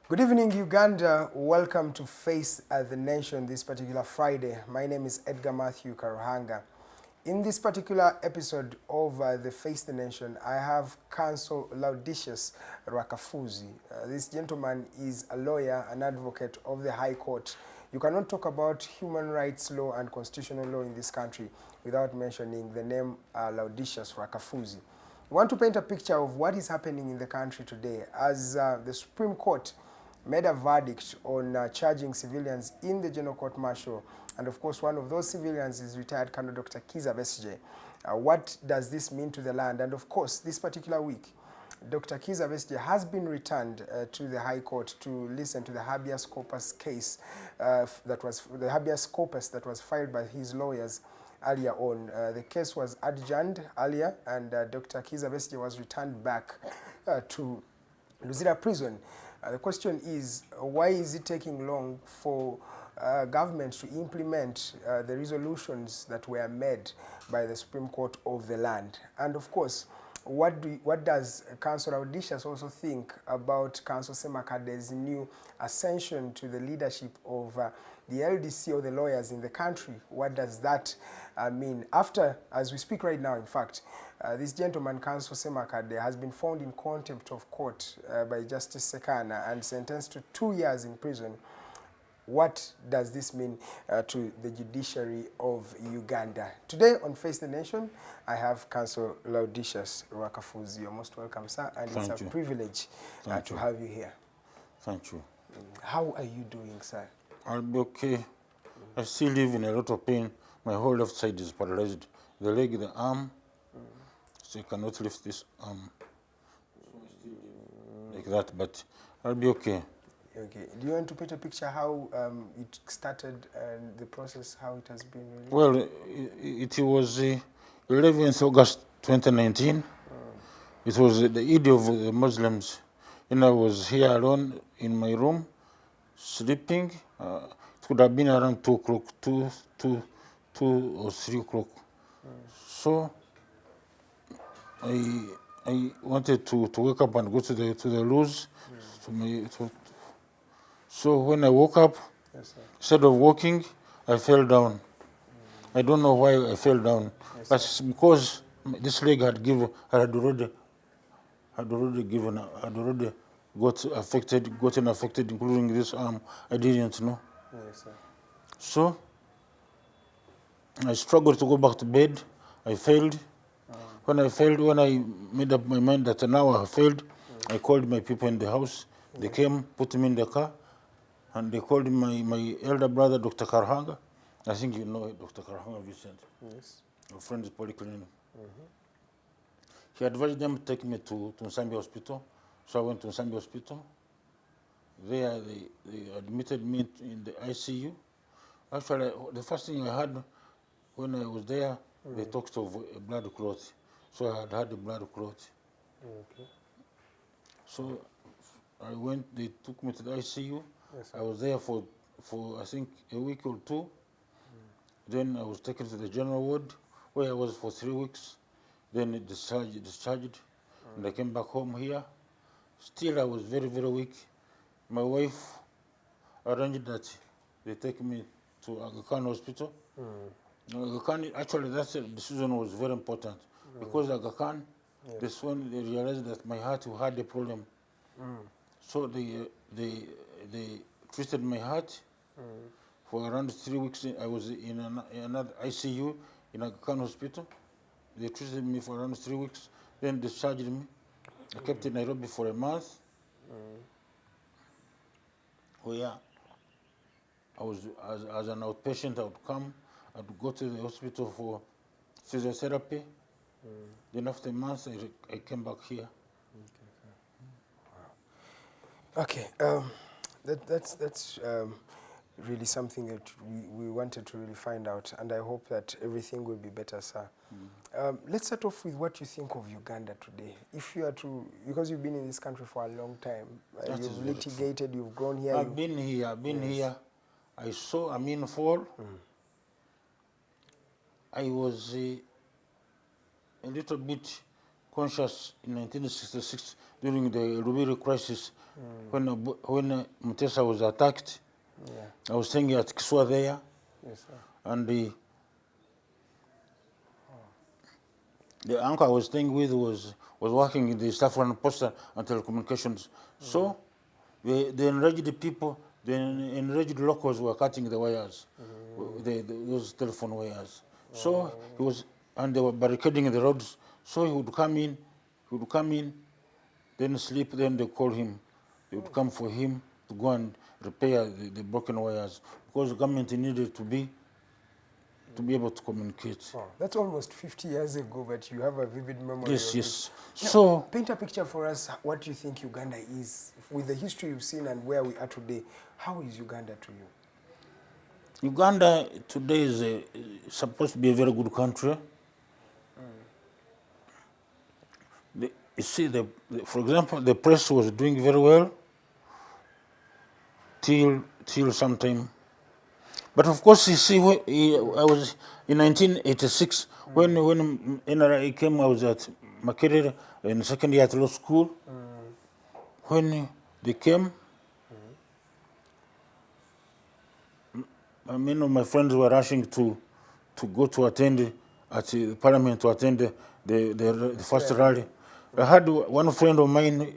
Good evening, Uganda. Welcome to Face the Nation this particular Friday. My name is Edgar Mathew Karuhanga. In this particular episode of the Face the Nation, I have Counsel Ladislaus Rwakafuuzi. This gentleman is a lawyer, an advocate of the High Court. You cannot talk about human rights law and constitutional law in this country without mentioning the name Ladislaus Rwakafuuzi. We want to paint a picture of what is happening in the country today as the Supreme Court made a verdict on charging civilians in the General Court Martial. And of course, one of those civilians is retired Colonel Dr. Kiiza. What does this mean to the land? And of course, this particular week, Dr. Kiiza has been returned to the High Court to listen to the habeas corpus case that was filed by his lawyers earlier on. The case was adjourned earlier, and Dr. Kiiza was returned back to Luzira prison. The question is, why is it taking long for government to implement the resolutions that were made by the Supreme Court of the land? And of course, what does Counsel Ladislaus also think about Counsel Semakade's new ascension to the leadership of the LDC or the lawyers in the country? What does that mean? After, as we speak right now, in fact, this gentleman, Counsel Semakade, has been found in contempt of court by Justice Sekana and sentenced to 2 years in prison. What does this mean to the judiciary of Uganda? Today on Face the Nation, I have Counsel Ladislaus Rwakafuuzi. You're most welcome, sir, and it's a privilege to have you here. Thank you. How are you doing, sir? I'll be okay. I still live in a lot of pain. My whole left side is paralyzed. The leg, the arm, so I cannot lift this arm like that, but I'll be okay. Okay. Do you want to paint a picture how it started and the process, how it has been released? Well, it was 11th August 2019. It was the Eid of the Muslims. And I was here alone in my room, sleeping. It could have been around 2 o'clock, 2 or 3 o'clock. So I wanted to wake up and go to the loose. So when I woke up, instead of walking, I fell down. I don't know why I fell down, but it's because this leg had already gotten affected, including this arm. I didn't know. Yes, sir. So I struggled to go back to bed. I failed. When I made up my mind that now I have failed, I called my people in the house. They came, put me in the car, and they called my elder brother, Dr. Karuhanga. I think you know Dr. Karuhanga Vincent. Yes. Our friend is polyclinic. He advised them to take me to Nsambi Hospital. So I went to Nsambi Hospital. There they admitted me in the ICU. Actually, the first thing I had when I was there, they talked of a blood clot. So I had a blood clot. Okay. So I went, they took me to the ICU. Yes, I was there for I think a week or 2. Then I was taken to the general ward where I was for 3 weeks. Then discharged. And I came back home here. Still I was very, very weak. My wife arranged that they take me to Aga Khan Hospital. Aga Khan, actually that decision was very important because Aga Khan, this one they realized that my heart had a problem. So they treated my heart for around 3 weeks. I was in another ICU in Aga Khan Hospital. They treated me for around 3 weeks, then discharged me. I kept in Nairobi for a month. Where I was, as an outpatient, I would come, I would go to the hospital for physiotherapy. Then after a month, I came back here. Okay, that's really something that we wanted to really find out, and I hope that everything will be better, sir. Let's start off with what you think of Uganda today. If you are to, because you've been in this country for a long time, you've litigated, you've grown here. I've been here. I saw Amin fall. I was a little bit conscious in 1966 during the Rubiri crisis when Mutesa was attacked. Yeah. I was staying at Kiswa there, Yes, sir. and the uncle I was staying with was working in the East African Postal and Telecommunications. So the enraged people, the enraged locals were cutting the wires, those telephone wires. So he was, and they were barricading the roads. So he would come in, then sleep, then they call him. They would come for him to go and repair the broken wires because the government needed to be able to communicate. Oh, that's almost 50 years ago, but you have a vivid memory. Yes, of yes. It. Now, So paint a picture for us what you think Uganda is. With the history you've seen and where we are today, how is Uganda to you? Uganda today is supposed to be a very good country. You see, for example, the press was doing very well till sometime. But of course, you see, I was in 1986 when NRA came. I was at Makerere in second year at law school. When they came, many of my friends were rushing to go to attend at the parliament to attend the first rally. I had one friend of mine,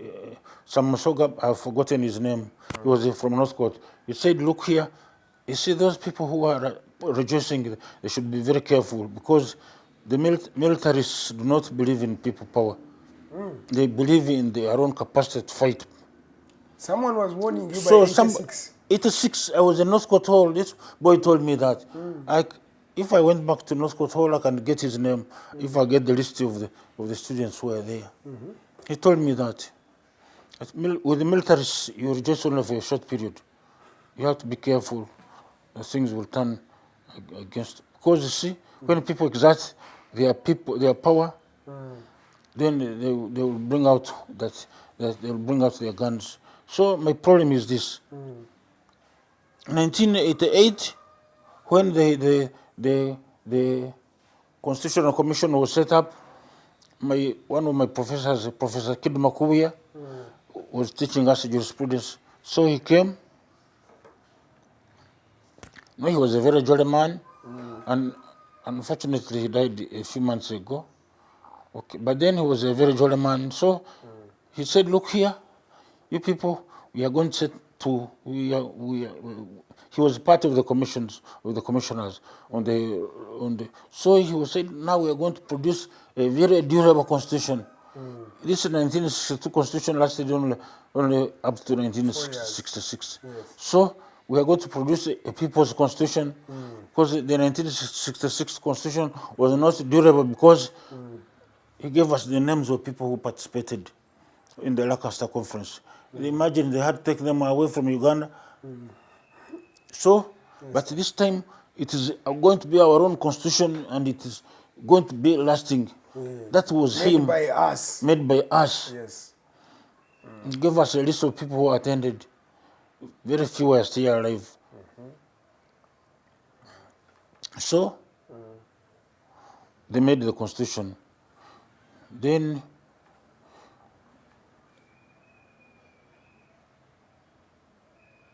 some Masoga, I've forgotten his name. He was from North Coast. He said, "Look here, you see those people who are rejoicing, they should be very careful because the militaries do not believe in people power. They believe in their own capacity to fight." Someone was warning you So by 86. 86, I was in North Coast Hall. This boy told me that. If I went back to North Coast Hall, I can get his name. If I get the list of the students who are there. He told me that with the militaries, you're just only for a short period. You have to be careful. Things will turn against. Because you see, when people exert their power, then they will bring out they will bring out their guns. So my problem is this: 1988, when the Constitutional Commission was set up, one of my professors, Professor Kiiza, was teaching us jurisprudence. So he came. No, he was a very jolly man, and unfortunately he died a few months ago. Okay, but then he was a very jolly man. So he said, "Look here, you people, we are going to he was part of the commissioners on the. So he was saying, now we are going to produce a very durable constitution. This 1962 constitution lasted only up to 1966. Yes. So we are going to produce a people's constitution because the 1966 constitution was not durable because he gave us the names of people who participated in the Lancaster conference. Imagine they had to take them away from Uganda. So, but this time it is going to be our own constitution and it is going to be lasting. That was Made by us. Made by us. Yes. He gave us a list of people who attended. Very few are still alive. So, they made the constitution. Then,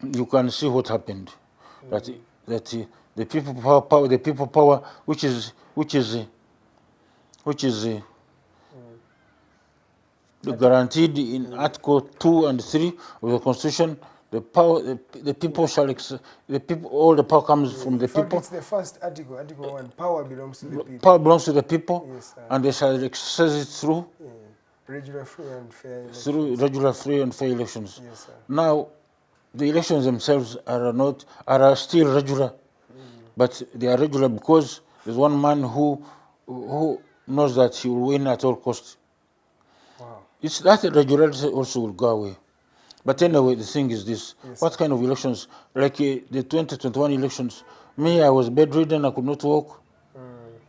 you can see what happened. That the people power, which is guaranteed in Article 2 and 3 of the Constitution. The power, the people shall all the power comes from the In fact, people. it's the first article, Article 1. Power belongs to the people. Power belongs to the people, Yes, sir. and they shall exercise it through Regular, free, and fair elections. through regular, free, and fair elections. Yes, sir. Now, the elections themselves are still regular, but they are regular because there's one man who knows that he will win at all costs. Wow. It's that regularity also will go away. But anyway, the thing is this: what kind of elections? Like the 2021 elections. Me, I was bedridden; I could not walk.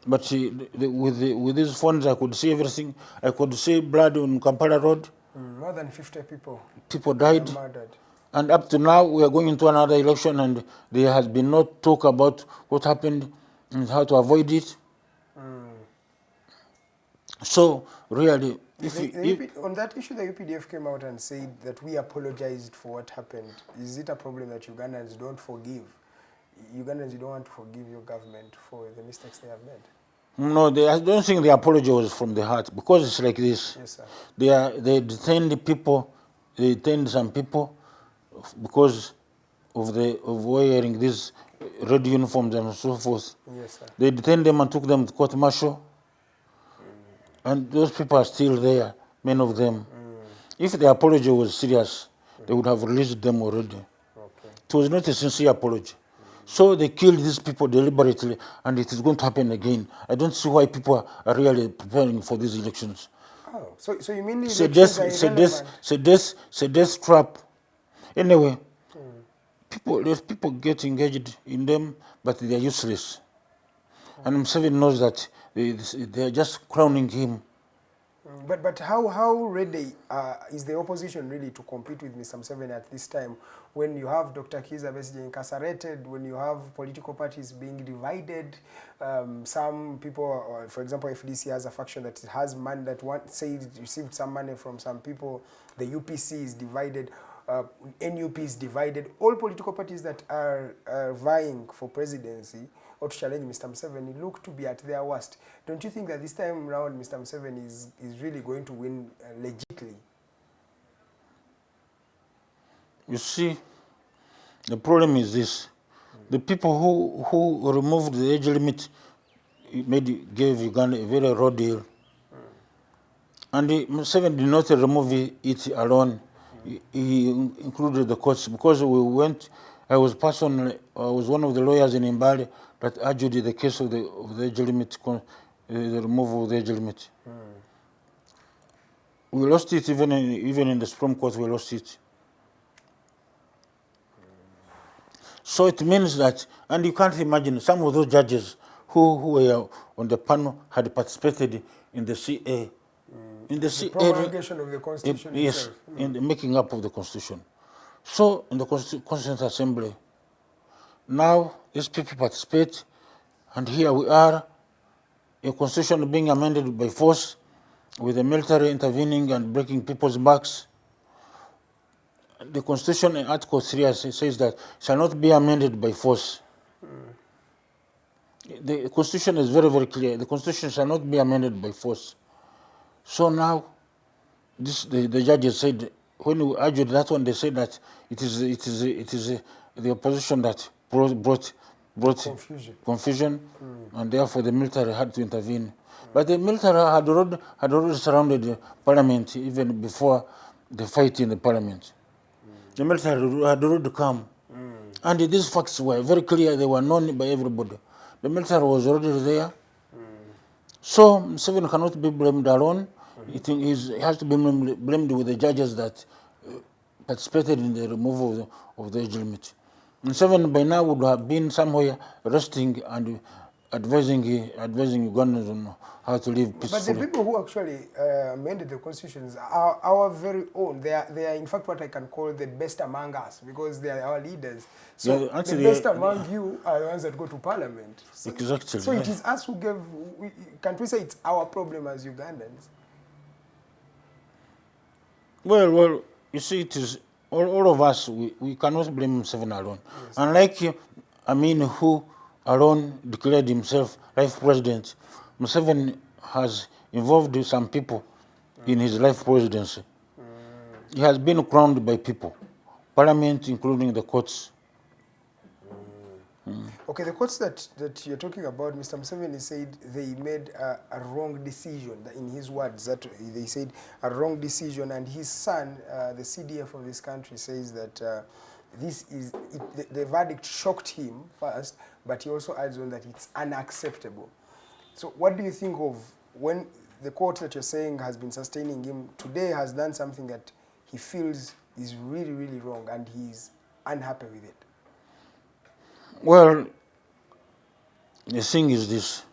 But with these phones, I could see everything. I could see blood on Kampala Road. More than 50 people. People died. Murdered. And up to now, we are going into another election, and there has been no talk about what happened and how to avoid it. So really, On that issue, the UPDF came out and said that we apologized for what happened. Is it a problem that Ugandans don't forgive? Ugandans, you don't want to forgive your government for the mistakes they have made? No, I don't think the apology was from the heart, because it's like this. Yes, sir. They detained people, they detained some people because of wearing these red uniforms and so forth. Yes, sir. They detained them and took them to court martial, and those people are still there, many of them. If the apology was serious, they would have released them already. Okay. It was not a sincere apology. So they killed these people deliberately, and it is going to happen again. I don't see why people are really preparing for these elections. Oh, so you mean the It's a elections are irrelevant? it's a death trap. Anyway, there's people get engaged in them, but they are useless. And Museveni knows that they are just crowning him. But how ready is the opposition really to compete with Mr. Museveni at this time, when you have Dr. Kiiza basically incarcerated, when you have political parties being divided? Some people, for example, FDC has a faction that has money, that say it received some money from some people. The UPC is divided. NUP is divided. All political parties that are vying for presidency or to challenge Mr. Museveni look to be at their worst. Don't you think that this time around Mr. Museveni is really going to win legitimately? You see, the problem is this. The people who removed the age limit gave Uganda a very raw deal. And Museveni did not remove it alone. He included the courts, because I was one of the lawyers in Mbale that argued the case of the age limit, the removal of the age limit. We lost it even in the Supreme Court. We lost it. So it means that, and you can't imagine, some of those judges who were on the panel had participated in the CA. In the promulgation of the Constitution yes, itself. in the making up of the Constitution. So in the Constituent Assembly, now these people participate, and here we are, a Constitution being amended by force, with the military intervening and breaking people's backs. The Constitution in Article 3 says that shall not be amended by force. The Constitution is very, very clear. The Constitution shall not be amended by force. So now, the judges said, when we argued that one, they said that it is the opposition that brought confusion, and therefore the military had to intervene. But the military had already surrounded the parliament even before the fight in the parliament. The military had already come, and these facts were very clear. They were known by everybody. The military was already there. So Museveni cannot be blamed alone. He has to be blamed with the judges that participated in the removal of the age limit. Museveni by now would have been somewhere resting and advising Ugandans on how to live peacefully. But the people who actually amended the constitutions are our very own. They are in fact what I can call the best among us, because they are our leaders. So the best among you are the ones that go to parliament. So, exactly. So it is us who gave. Can't we say it's our problem as Ugandans? Well, you see, it is all of us. We cannot blame Museveni alone. Yes. Unlike Amin, who alone declared himself life president, Museveni has involved some people in his life presidency. He has been crowned by people, parliament, including the courts. Okay, the courts that you're talking about, Mr. Museveni said they made a wrong decision. In his words, that they said a wrong decision, and his son, the CDF of this country, says that the verdict shocked him first, but he also adds on that it's unacceptable. So what do you think of when the court that you're saying has been sustaining him today has done something that he feels is really, really wrong, and he's unhappy with it? Well, the thing is this.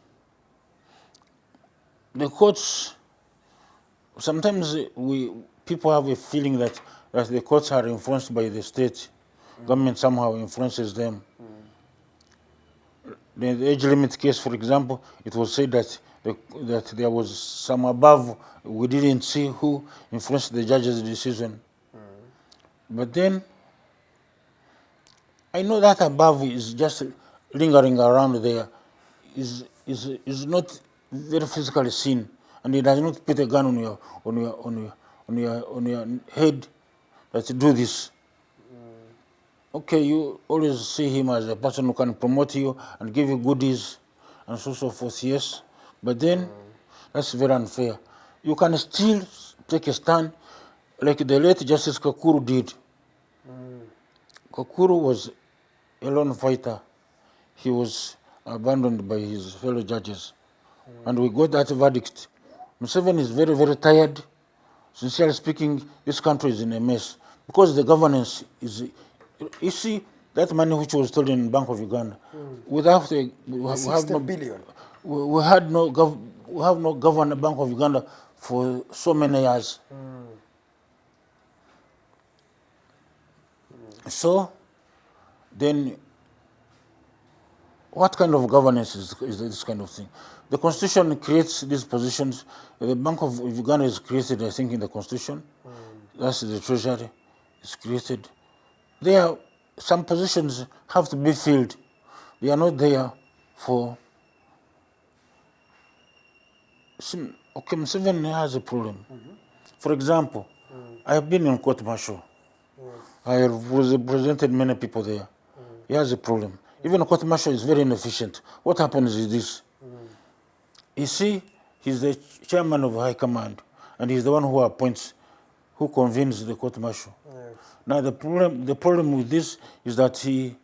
The courts, sometimes people have a feeling that the courts are influenced by the state. Government somehow influences them. the age limit case, for example, it was said that that there was some above. We didn't see who influenced the judge's decision. But then I know that above is just lingering around there, is not very physically seen, and he does not put a gun on your head that do this. Okay, you always see him as a person who can promote you and give you goodies and so forth, yes. But then that's very unfair. You can still take a stand like the late Justice Kakuru did. Kakuru was a lone fighter. He was abandoned by his fellow judges. And we got that verdict. Museveni is very, very tired. Sincerely speaking, this country is in a mess. Because the governance is, you see, that money which was stolen in Bank of Uganda, without a, we have no billion. We have no governor Bank of Uganda for so many years. So, then, what kind of governance is this kind of thing? The Constitution creates these positions. The Bank of Uganda is created, I think, in the Constitution. That's the Treasury. It's created. There, some positions have to be filled. They are not there for. Okay, Museveni has a problem. For example, I have been in court martial. I have represented many people there. He has a problem. Even court martial is very inefficient. What happens is this. You see, he's the chairman of High Command, and he's the one who appoints, who convenes the court martial. Now the problem with this is that he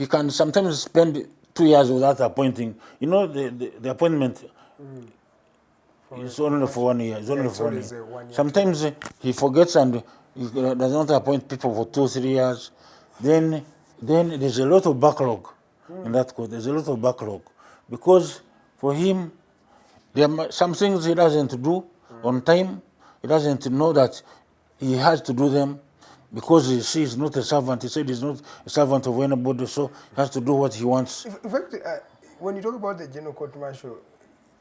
can sometimes spend 2 years without appointing. You know, the appointment is only for 1 year. It's only for 1 year. Sometimes he forgets and he does not appoint people for 2 or 3 years. Then there's a lot of backlog in that court. There's a lot of backlog because for him, there are some things he doesn't do on time. He doesn't know that he has to do them because he's not a servant. He said he's not a servant of anybody, so he has to do what he wants. In fact, when you talk about the General Court Martial,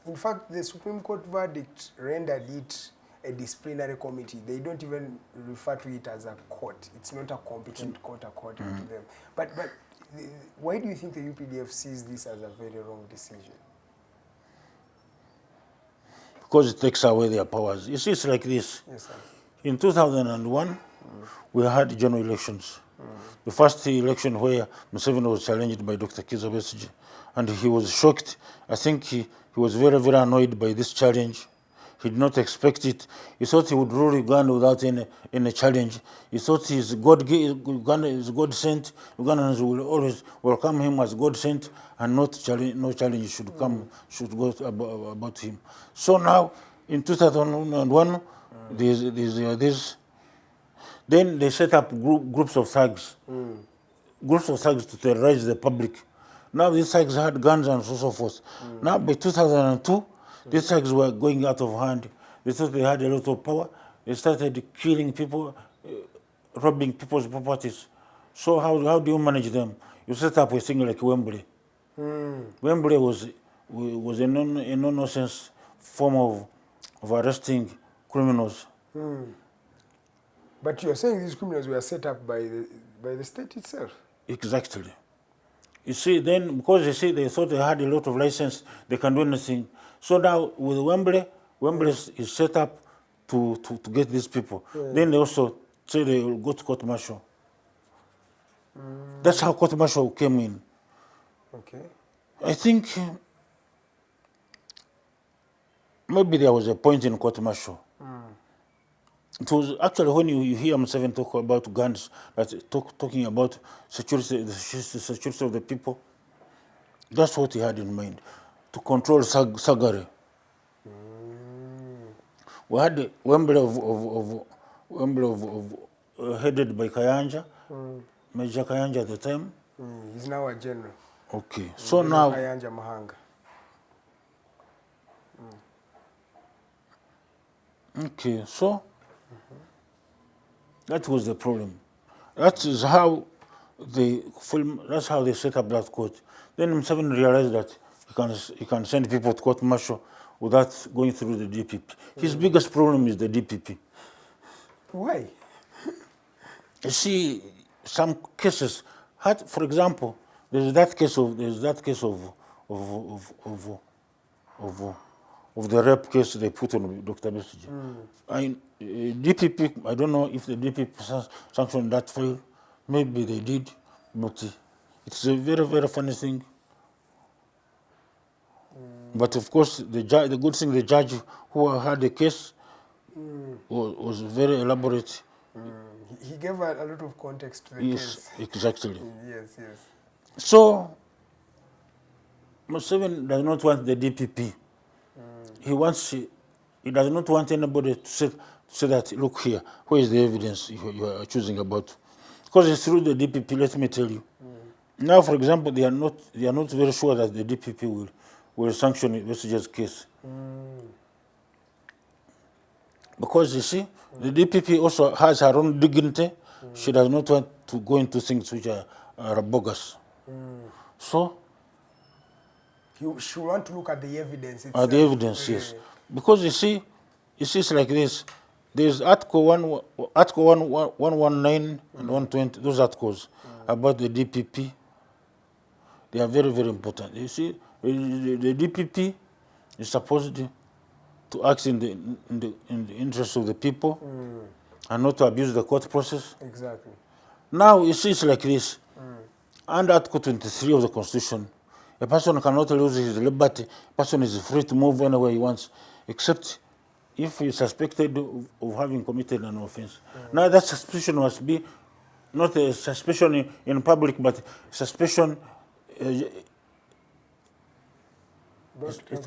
in fact, the Supreme Court verdict rendered it a disciplinary committee. They don't even refer to it as a court. It's not a competent court according to them. But why do you think the UPDF sees this as a very wrong decision? Because it takes away their powers. You see, it's like this. Yes, sir. In 2001, we had general elections. The first election where Museveni was challenged by Dr. Kiiza, and he was shocked. I think he was very, very annoyed by this challenge. He did not expect it. He thought he would rule Uganda without any challenge. He thought Uganda is God sent. Ugandans will always welcome him as God sent, and no challenge should go about him. So now, in 2001, there's then they set up groups of thugs, to terrorize the public. Now these thugs had guns and so forth. Now by 2002, these thugs were going out of hand. They thought they had a lot of power. They started killing people, robbing people's properties. So how do you manage them? You set up a thing like Wembley. Wembley was a no-nonsense form of arresting criminals. But you're saying these criminals were set up by the state itself? Exactly. You see, then, because they thought they had a lot of license, they can do anything. So now, with Wembley is set up to get these people. Then they also say they will go to court martial. That's how court martial came in. Okay. I think maybe there was a point in court martial. It was actually when you hear Museveni talk about guns, talking about security, the security of the people, that's what he had in mind, to control Sagare. We had Wembley headed by Kayanja, Major Kayanja at the time. He's now a general. Okay, so now Kayanja Mahanga. Okay, so that was the problem. That is how that's how they set up that court. Then Museveni realized that he can send people to court martial without going through the DPP. His biggest problem is the DPP. Why? You see, some cases, for example, there's that case of the rape case they put on Dr. Besigye. DPP, I don't know if the DPP sanctioned that file. Maybe they did, but it's a very, very funny thing. But of course, the good thing, the judge who had the case was very elaborate. He gave a lot of context to the case. Exactly. Yes, yes. So, Museveni does not want the DPP. He does not want anybody to say that, look here, where is the evidence you are choosing about? Because it's through the DPP, let me tell you. Now, for example, they are not very sure that the DPP will sanction Besigye's case. Because you see, the DPP also has her own dignity. She does not want to go into things which are bogus. So, she want to look at the evidence itself. At the evidence, yes. Because you see, it's like this. There's Article 119 and 120, those articles about the DPP. They are very, very important. You see, the DPP is supposed to act in the interest of the people and not to abuse the court process. Exactly. Now, you see, it's like this. Under Article 23 of the Constitution, a person cannot lose his liberty. A person is free to move anywhere he wants, except if he is suspected of having committed an offense. Now, that suspicion must be not a suspicion in public, but suspicion. It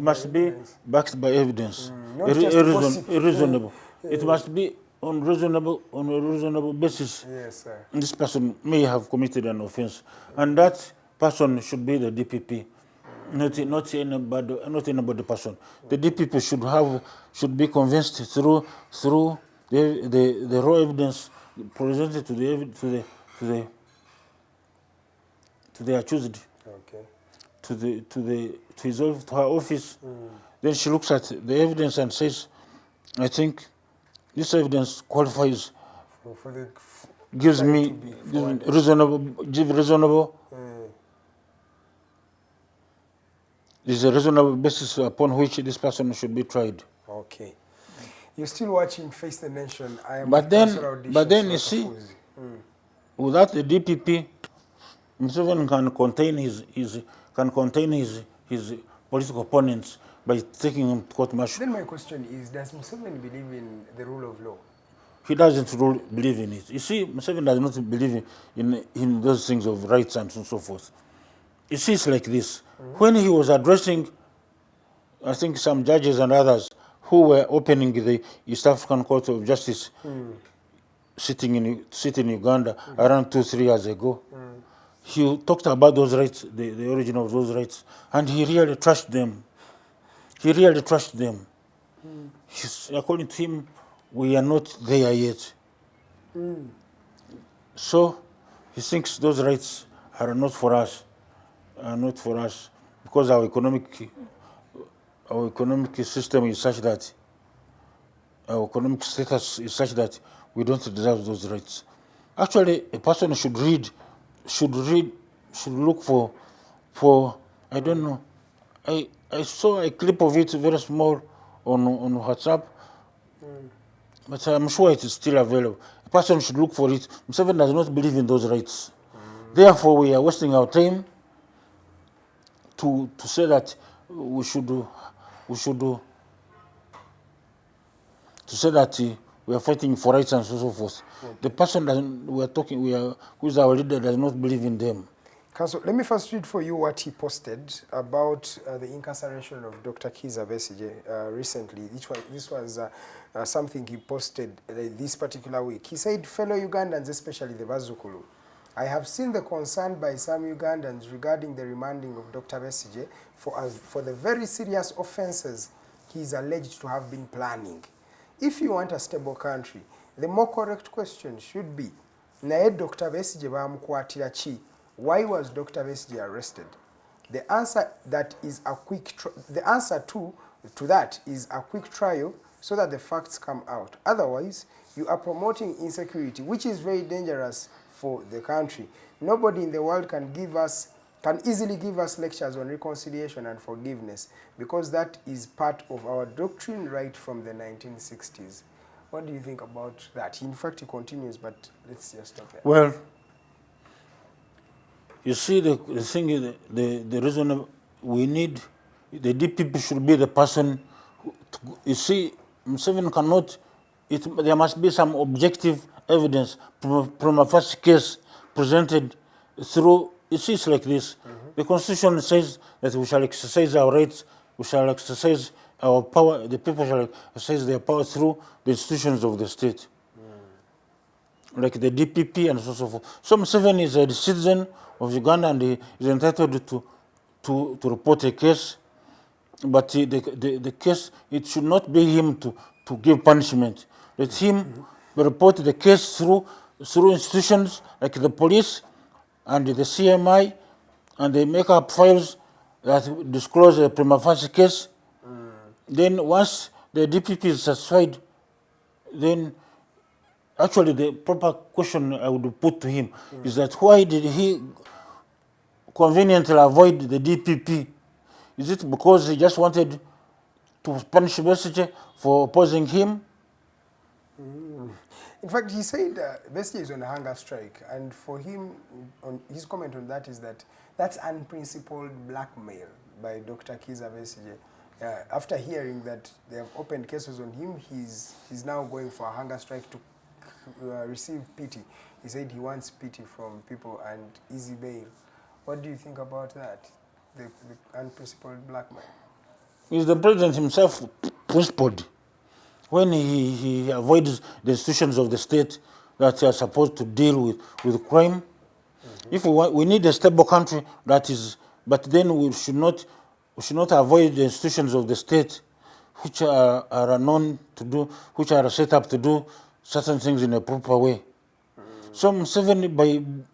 must be backed by evidence, reasonable. It must be on a reasonable basis. Yes, sir. This person may have committed an offense, and that person should be the DPP, not anybody person. The DPP should be convinced through the raw evidence presented to the accused. Okay. To her office. Then she looks at the evidence and says, I think this evidence qualifies, gives reasonable. Is a reasonable basis upon which this person should be tried. Okay. You're still watching Face the Nation. I am but then you see, without the DPP, Museveni can contain his political opponents by taking him to court martial. Then my question is, does Museveni believe in the rule of law? He doesn't believe in it. You see, Museveni does not believe in those things of rights and so forth. You see, it's like this. When he was addressing, I think, some judges and others who were opening the East African Court of Justice, sitting in Uganda around 2-3 years ago, he talked about those rights, the origin of those rights, and he really trusted them. According to him, we are not there yet. So he thinks those rights are not for us, because our economic system is such that, our economic status is such that we don't deserve those rights. Actually, a person should look for I don't know. I saw a clip of it, very small, on WhatsApp, but I'm sure it is still available. A person should look for it. Museveni does not believe in those rights. Therefore, we are wasting our time to say that we should we are fighting for rights and so forth. The person who is our leader does not believe in them. Counsel, let me first read for you what he posted about the incarceration of Dr. Kiiza Besigye recently. This was something he posted this particular week. He said, fellow Ugandans, especially the Bazukulu, I have seen the concern by some Ugandans regarding the remanding of Dr. Besigye for the very serious offenses he is alleged to have been planning. If you want a stable country, the more correct question should be, naye Dr. Besigye bamukwatira ki? Why was Dr. Besigye arrested? The answer to that is a quick trial so that the facts come out. Otherwise, you are promoting insecurity, which is very dangerous for the country. Nobody in the world can easily give us lectures on reconciliation and forgiveness, because that is part of our doctrine right from the 1960s. What do you think about that? In fact, he continues, but let's just stop there. Well, you see, the thing is, the reason we need, the DPP should be the person, you see, Museveni cannot, there must be some objective evidence from a first case presented through, you see, it's like this. The Constitution says that we shall exercise our rights, we shall exercise our power, the people shall exercise their power through the institutions of the state, like the DPP and so on and so forth. So Museveni is a citizen of Uganda and he is entitled to report a case, but the case, it should not be him to give punishment. Let him report the case through institutions like the police and the CMI, and they make up files that disclose a prima facie case. Then once the DPP is satisfied, then actually the proper question I would put to him is that why did he conveniently avoid the DPP? Is it because he just wanted to punish Besigye for opposing him? In fact, he said Besigye is on a hunger strike, and for him, his comment on that is that that's unprincipled blackmail by Dr. Kiiza Besigye. After hearing that they have opened cases on him, he's now going for a hunger strike to receive pity. He said he wants pity from people and easy bail. What do you think about that, the unprincipled blackmail? Is the president himself principled when he avoids the institutions of the state that are supposed to deal with crime? If we need a stable country that is, but then we should not avoid the institutions of the state which are known to do, which are set up to do certain things in a proper way. So Museveni,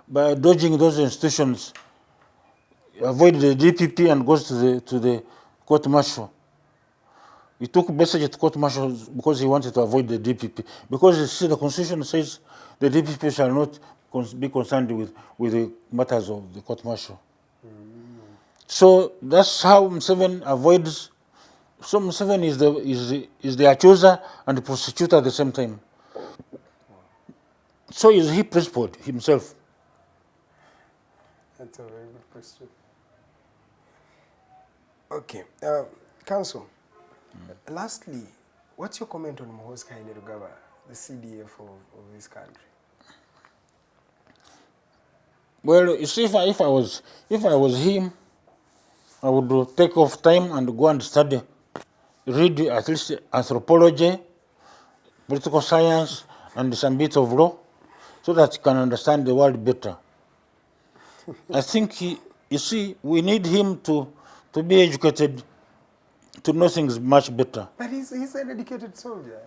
by dodging those institutions, avoid the DPP and goes to the court martial. He took Besigye to court martial because he wanted to avoid the DPP. Because you see, the Constitution says the DPP shall not be concerned with the matters of the court martial. So that's how Museveni avoids. So Museveni is the accuser and the prosecutor at the same time. So is he principled himself? That's a very good question. Okay, Counsel. Lastly, what's your comment on Muhoozi, the CDF of this country? Well, you see, if I was him, I would take off time and go and study, read at least anthropology, political science, and some bit of law, so that he can understand the world better. I think you see, we need him to be educated, to know things much better. But he's an educated soldier.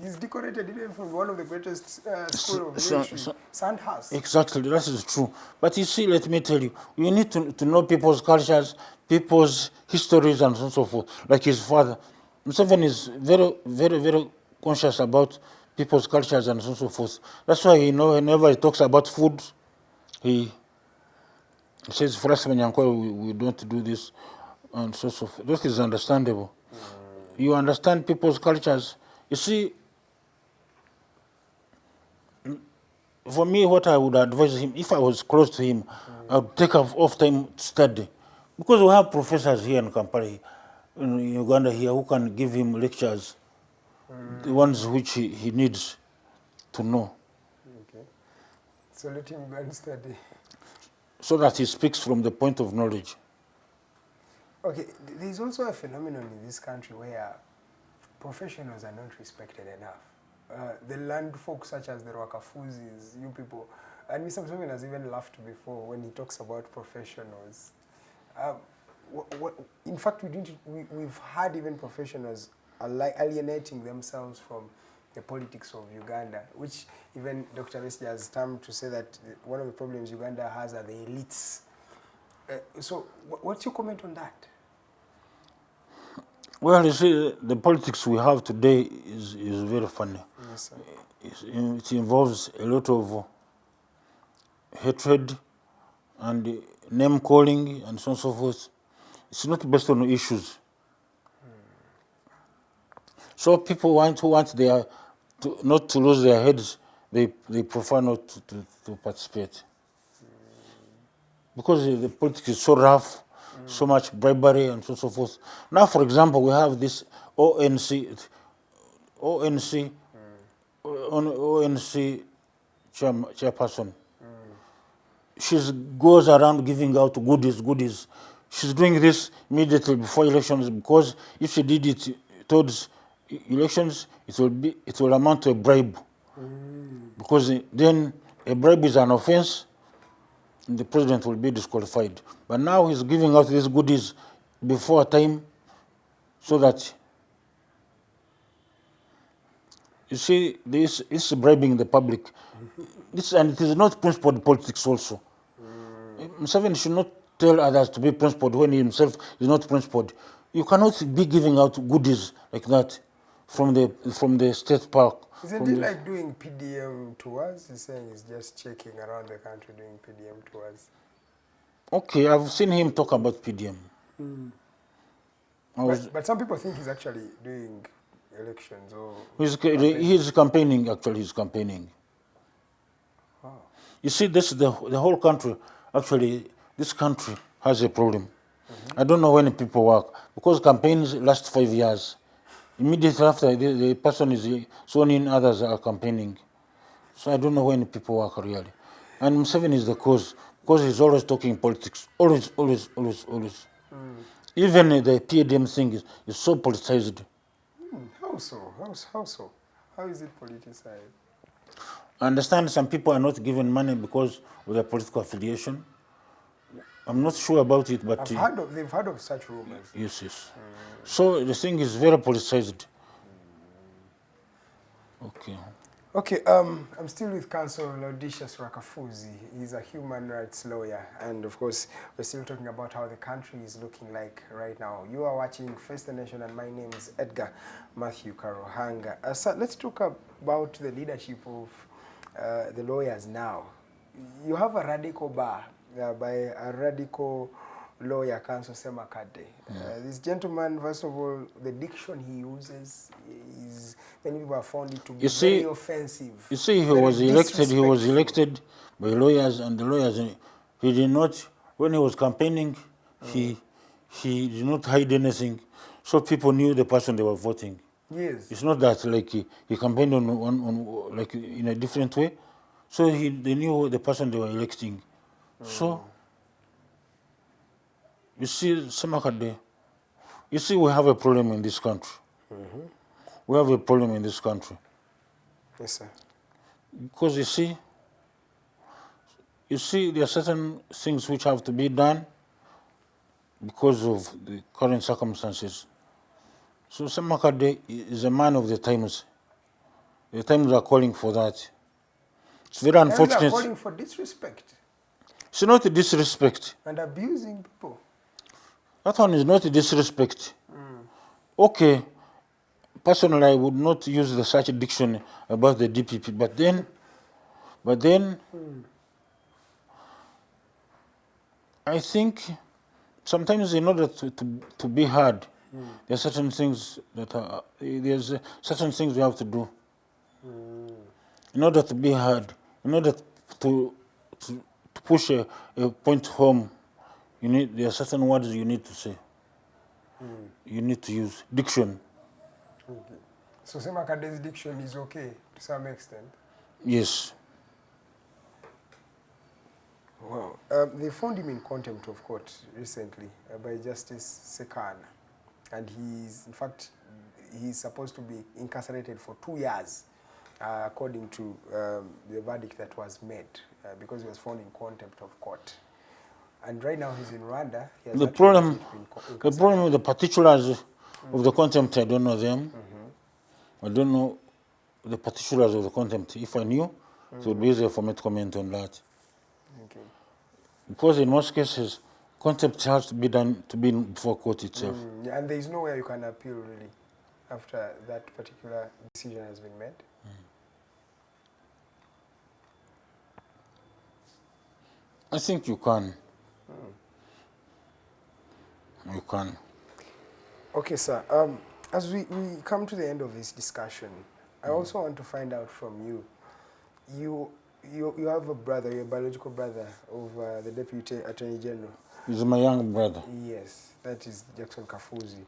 He's decorated even from one of the greatest schools of military, Sandhurst. Exactly, that is true. But you see, let me tell you, you need to know people's cultures, people's histories, and so on and so forth. Like his father, Museveni is very, very, very conscious about people's cultures and so on and so forth. That's why, whenever he talks about food, he says, for us, we don't do this, and so forth. This is understandable. You understand people's cultures. You see, for me, what I would advise him, if I was close to him, I would take off time to study. Because we have professors here in Kampala, in Uganda here, who can give him lectures, the ones which he needs to know. Okay. So let him go and study. So that he speaks from the point of knowledge. Okay, there's also a phenomenon in this country where professionals are not respected enough. The land folk such as the Rwakafuuzis, you people, and Mr. Museveni has even laughed before when he talks about professionals. In fact, we've had even professionals alienating themselves from the politics of Uganda, which even Dr. Messi has termed to say that one of the problems Uganda has are the elites. So what's your comment on that? Well, you see, the politics we have today is very funny. Yes, sir. It involves a lot of hatred and name calling and so on and so forth. It's not based on issues. So people who want not to lose their heads, they prefer not to participate. Because the politics is so rough, so much bribery and so on and so forth. Now, for example, we have this ONC chairperson. She goes around giving out goodies. She's doing this immediately before elections because if she did it towards elections, it will amount to a bribe. Because then a bribe is an offense, and the president will be disqualified. But now he's giving out these goodies before time, so that you see this is bribing the public. And it is not principled politics also. Museveni should not tell others to be principled when he himself is not principled. You cannot be giving out goodies like that from the state park. Isn't it like doing PDM tours? He's saying he's just checking around the country doing PDM tours. Okay, I've seen him talk about PDM. But some people think he's actually doing elections or... He's campaigning, actually, he's campaigning. Wow. You see, this the whole country, actually, this country has a problem. I don't know when people work, because campaigns last 5 years. Immediately after the person is sworn in, others are campaigning. So I don't know when people work really. And Museveni is the cause, because he's always talking politics. Always. Even the PDM thing is so politicized. How so? How so? How is it politicized? I understand some people are not given money because of their political affiliation. I'm not sure about it, but... they've heard of such rumors. Yes. So the thing is very politicized. Okay, I'm still with Counsel Rwakafuuzi. He's a human rights lawyer, and of course, we're still talking about how the country is looking like right now. You are watching Face the Nation, and my name is Edgar Mathew Karuhanga. So let's talk about the leadership of the lawyers now. You have a radical bar by a radical lawyer, Counsel Semakade. This gentleman, first of all, the diction he uses is, many people have found it to be very offensive. You see, he was elected by lawyers, and the lawyers, he did not, when he was campaigning, he did not hide anything, so people knew the person they were voting. Yes. It's not that like he campaigned on like in a different way, so they knew the person they were electing. So, you see, Semakade, you see, we have a problem in this country. We have a problem in this country. Yes, sir. Because you see, there are certain things which have to be done because of the current circumstances. So Semakade is a man of the times. The times are calling for that. It's very unfortunate. They are calling for disrespect. It's not a disrespect. And abusing people. That one is not a disrespect. Okay, personally, I would not use such diction about the DPP, but then, I think sometimes in order to be heard, there are certain things there's certain things we have to do. In order to be heard, in order to push a point home, there are certain words you need to say. You need to use diction. Okay. So Semakade's diction is okay to some extent? Yes. Wow. They found him in contempt of court recently by Justice Sekana. And he's supposed to be incarcerated for 2 years, according to the verdict that was made, because he was found in contempt of court. And right now he's in Rwanda. The problem with the particulars of the contempt, I don't know them. I don't know the particulars of the contempt. If I knew, it would be easier for me to comment on that. Okay. Because in most cases, contempt has to be done to be before court itself. Yeah, and there is nowhere you can appeal really after that particular decision has been made. I think you can. You can. Okay, sir. As we come to the end of this discussion, I also want to find out from you. You have a brother, your biological brother of the Deputy Attorney General. He's my young brother. Yes, that is Rwakafuuzi.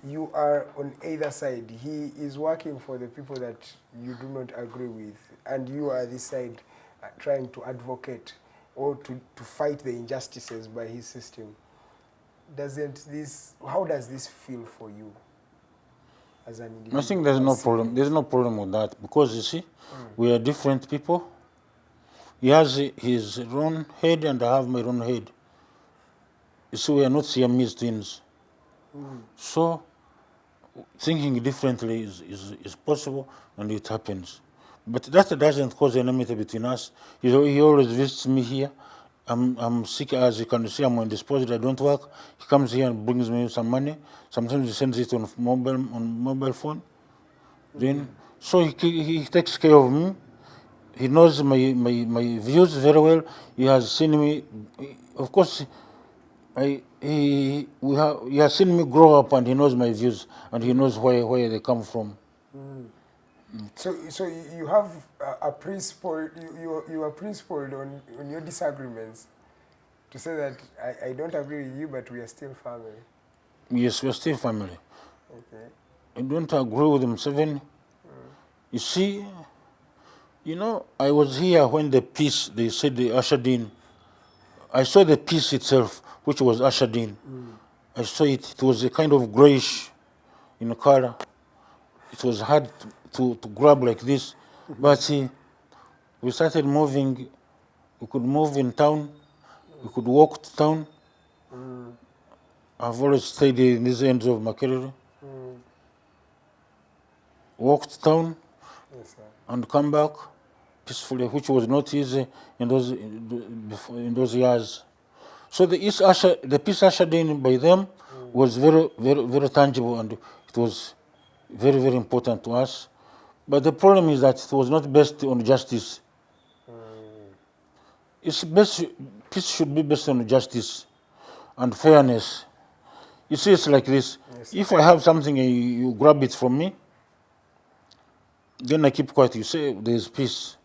You are on either side. He is working for the people that you do not agree with, and you are this side trying to advocate or to fight the injustices by his system. How does this feel for you as an individual? I think there's no problem. There's no problem with that because you see, we are different people. He has his own head and I have my own head. You see, we are not Siamese twins. So, thinking differently is possible and it happens. But that doesn't cause enmity between us. He always visits me here. I'm sick, as you can see, I'm indisposed, I don't work. He comes here and brings me some money. Sometimes he sends it on mobile phone. Then, so he takes care of me. He knows my views very well. He has seen me, of course, he has seen me grow up and he knows my views and he knows where they come from. So you have a principle, you are principled on your disagreements to say that I don't agree with you, but we are still family. Yes, we are still family. Okay. I don't agree with Museveni. You see, I was here when the peace, they said they ushered in. I saw the peace itself, which was ushered in. I saw it. It was a kind of grayish in color. It was hard to grab like this. But we started moving. We could move in town. We could walk to town. I've always stayed in these ends of Makerere. Walk to town. Yes, sir. And come back peacefully, which was not easy in those years. So the peace ushered in by them was very, very, very tangible, and it was very, very important to us. But the problem is that it was not based on justice. Peace should be based on justice and fairness. You see, it's like this. Yes. If I have something and you grab it from me, then I keep quiet. You say there's peace.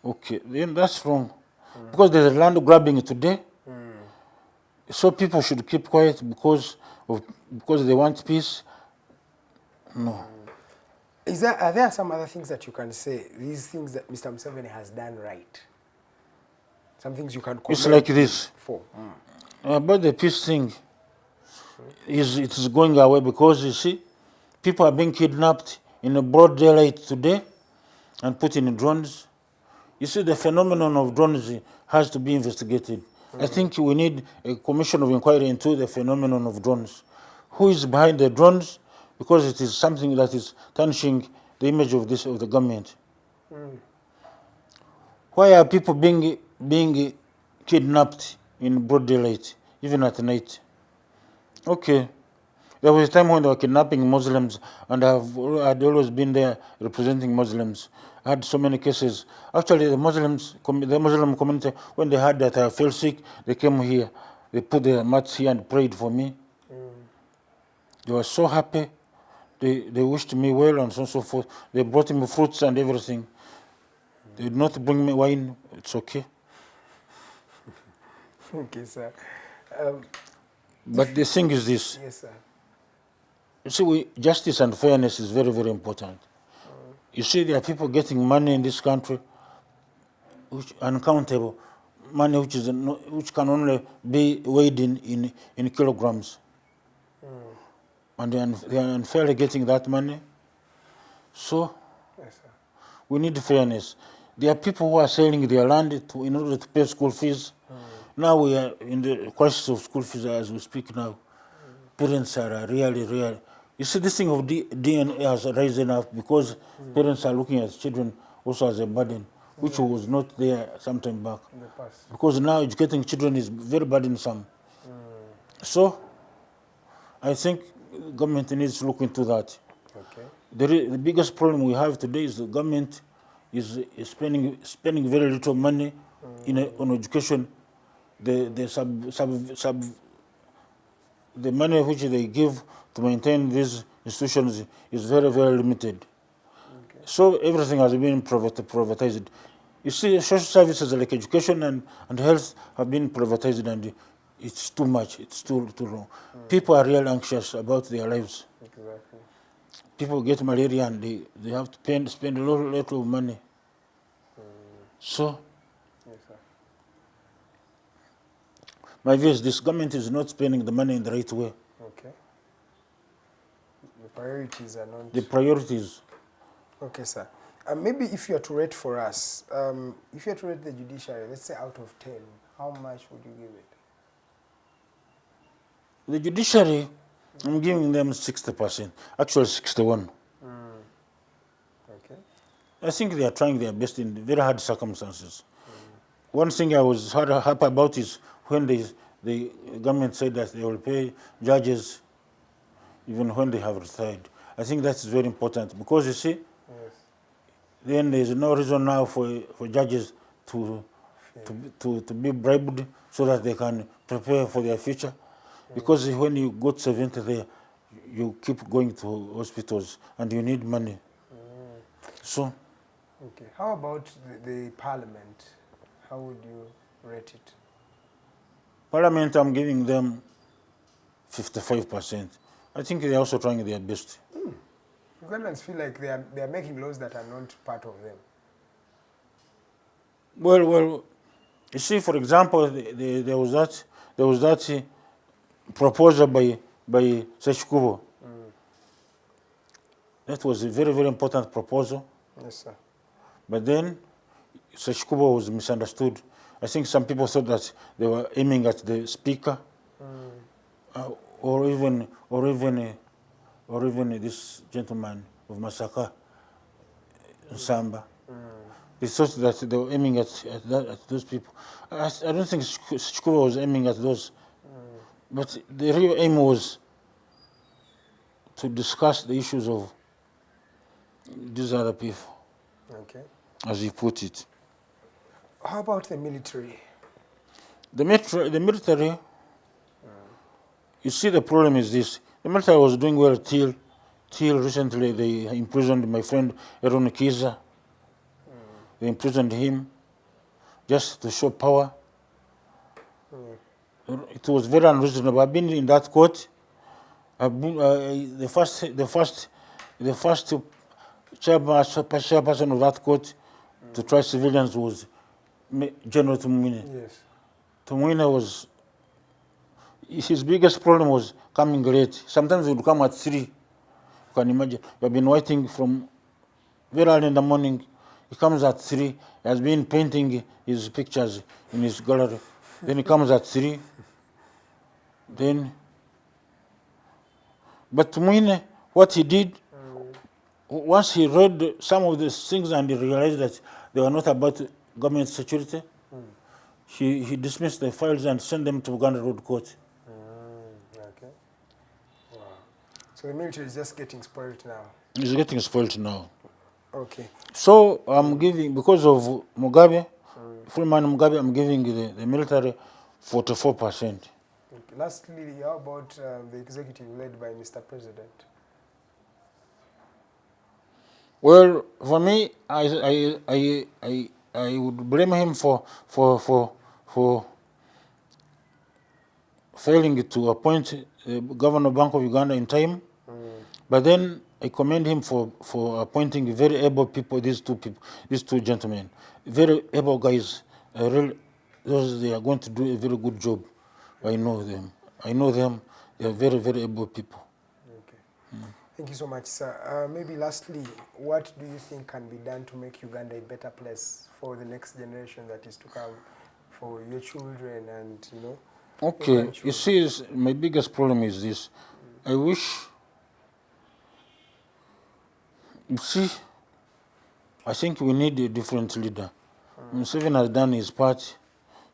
Okay, then that's wrong. Because there's a land grabbing today. So people should keep quiet because they want peace. No. Are there some other things that you can say, these things that Mr. Museveni has done right? Some things you can comment It's like this. for. About the peace thing, it is going away because you see, people are being kidnapped in a broad daylight today and put in drones. You see, the phenomenon of drones has to be investigated. I think we need a commission of inquiry into the phenomenon of drones. Who is behind the drones? Because it is something that is tarnishing the image of the government. Why are people being kidnapped in broad daylight, even at night? Okay. There was a time when they were kidnapping Muslims, and I'd always been there representing Muslims. I had so many cases. Actually, the Muslim community, when they heard that I fell sick, they came here. They put their mats here and prayed for me. They were so happy. They wished me well and so on and so forth. They brought me fruits and everything. They did not bring me wine. It's okay. Okay, sir. But the thing is this. Yes, sir. You see, justice and fairness is very, very important. You see, there are people getting money in this country, which uncountable, money which can only be weighed in kilograms. And they are unfairly getting that money. So, Yes, sir. we need fairness. There are people who are selling their land in order to pay school fees. Now we are in the crisis of school fees as we speak now. Parents are really You see, this thing of DNA has risen up because parents are looking at children also as a burden, which was not there some time back. In the past. Because now educating children is very burdensome. So, I think government needs to look into that. Okay. The biggest problem we have today is the government is spending very little money on education. The money which they give to maintain these institutions is very, very limited. Okay. So everything has been privatized. You see, social services like education and health have been privatized, and it's too much. It's too long. People are real anxious about their lives. Exactly. People get malaria and they have to spend a lot of money. So, Yes, sir. my view is this government is not spending the money in the right way. Okay. The priorities are not... The priorities. Okay, sir. Maybe if you are to rate for us, if you are to rate the judiciary, let's say out of 10, how much would you give it? The judiciary, I'm giving them 60%, actually 61. Okay. I think they are trying their best in very hard circumstances. One thing I was happy about is when the government said that they will pay judges even when they have retired. I think that's very important because you see, Yes. then there is no reason now for judges to be bribed so that they can prepare for their future. Because when you got 70 there, you keep going to hospitals and you need money. So, Okay. How about the parliament? How would you rate it? Parliament, I'm giving them 55%. I think they're also trying their best. Ugandans feel like they are making laws that are not part of them. Well, you see, for example, there was that proposal by Seshikubo. That was a very, very important proposal. Yes, sir. But then Seshikubo was misunderstood. I think some people thought that they were aiming at the speaker, or even this gentleman of Masaka, Samba. They thought that they were aiming at those people. I don't think Seshikubo was aiming at those. But the real aim was to discuss the issues of these other people, Okay. as he put it. How about the military? The military, you see, the problem is this. The military was doing well till recently they imprisoned my friend Kiiza. They imprisoned him just to show power. It was very unreasonable. I've been in that court. I've been the first chairperson of that court to try civilians was General Tumwine. Yes. Tumwine was, his biggest problem was coming late. Sometimes he would come at 3. You can imagine. We've been waiting from very early in the morning. He comes at 3. He has been painting his pictures in his gallery. Then he comes at 3. But Tumwine, what he did, once he read some of these things and he realized that they were not about government security, he dismissed the files and sent them to Uganda Road Court. Okay. Wow. So the military is just getting spoiled now. It's getting spoiled now. Okay. So I'm giving, because of Mugabe, Freeman Mugabe, I'm giving the military 44%. Okay. Lastly, how about the executive led by Mr. President? Well, for me, I would blame him for failing to appoint the Governor of Bank of Uganda in time. But then I commend him for appointing very able people, these two gentlemen, very able guys. They are going to do a very good job. I know them. They are very, very able people. Okay. Thank you so much, sir. Maybe lastly, what do you think can be done to make Uganda a better place for the next generation that is to come, for your children and, you know? Okay, you see, my biggest problem is this. I wish You see, I think we need a different leader. Museveni has done his part.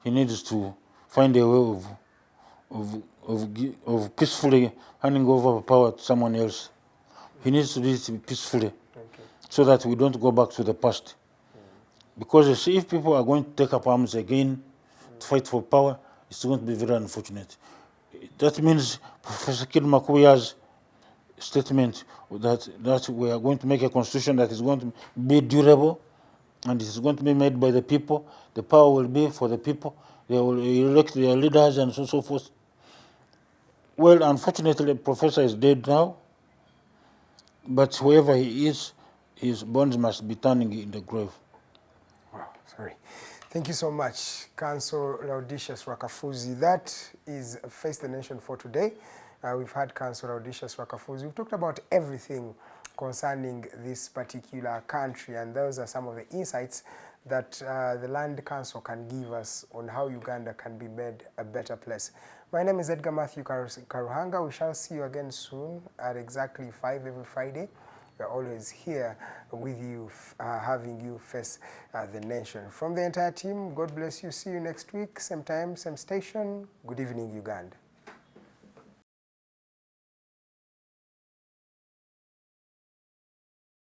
He needs to find a way of peacefully handing over power to someone else. He needs to do it peacefully, so that we don't go back to the past. Because you see, if people are going to take up arms again to fight for power, it's going to be very unfortunate. That means Professor Kid Makuya's statement that we are going to make a constitution that is going to be durable and it is going to be made by the people. The power will be for the people. They will elect their leaders and so forth. Well, unfortunately, the professor is dead now, but whoever he is, his bones must be turning in the grave. Wow, sorry. Thank you so much, Counsel Ladislaus Rwakafuuzi. That is Face the Nation for today. We've had Counsel Ladislaus Rwakafuuzi. We've talked about everything concerning this particular country, and those are some of the insights that the Land Council can give us on how Uganda can be made a better place. My name is Edgar Mathew Karuhanga. We shall see you again soon at exactly 5 every Friday. We're always here with you, having you face the nation. From the entire team, God bless you. See you next week, same time, same station. Good evening, Uganda.